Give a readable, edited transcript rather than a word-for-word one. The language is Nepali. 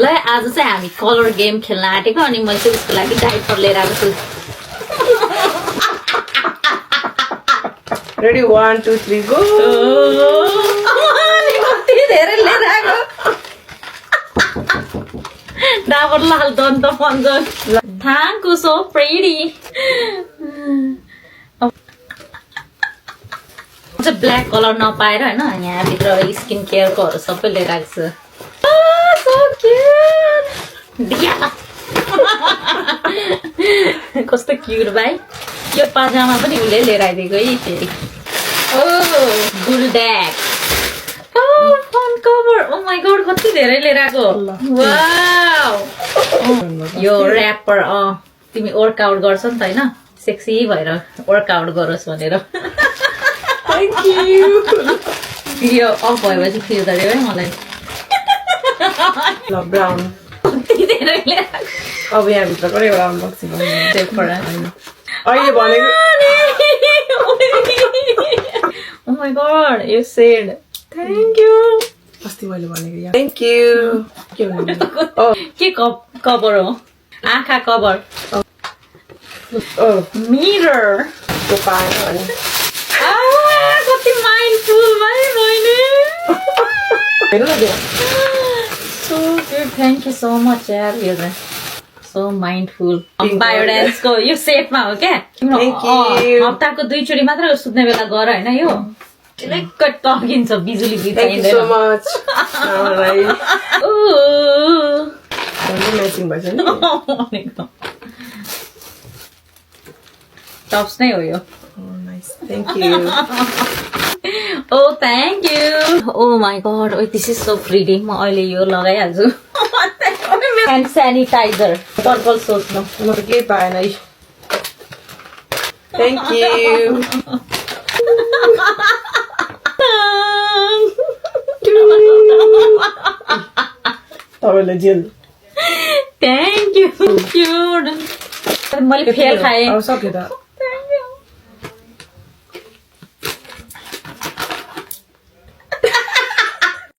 ल आज चाहिँ हामी कलर गेम खेल्न आँटेको अनि मैले चाहिँ उसको लागि डाइपर लिएर आएको छु रेडी 1 2 3 गो कति धेरै लिएर आएको Dabur Lal Dant Manjan thank you so pretty black colour नपाएर होइन यहाँभित्र स्किन केयरकोहरू सबै लिएर आएको छु so cute. कस्तो क्युट भाइ यो पाजामा पनि उसले लिएर आइदिएको है फेरि bulldog fun cover oh my god कति धेरै लिएर आएको वाउ यो र्यापर तिमी वर्कआउट गर्छ नि त हैन सेक्सी भएर वर्कआउट गरोस् भनेर थ्यांक यू यो अफ भएपछि फिल गर्यो है मलाई ल ब्राउन अब यहाँ भित्र पनि एउटा अनबक्सिङ चेक गर अहिले भनेको oh my god you said thank you अस्ति मैले भनेको यहाँ थ्यांक यू के भन्नु के कभर हो आँखा कभर मिरर त्यो पाएन भने कति माइन्डफुल भाइ मैले हेर्नु न त्यो So good, thank you so much यार यो चाहिँ so mindful बायोडान्स को यो सेटमा हो क्या हप्ताको 2 चोटी मात्र सुत्ने बेला गर हैन यो टिलेक्क टकिन्छ बिजुली बिताइदैन thank you so much alright matching भन्छ नि टप्स नै हो यो nice thank you Oh, thank you. Oh my god. Oh, this is so pretty. म अहिले यो लगाइहाल्छु. And sanitizer. Purple sauce no. म त केही पाएन है थ्यांक यू तपाईले जेल Thank you. Cute. मैले फेल खाएँ. अब सक्यो त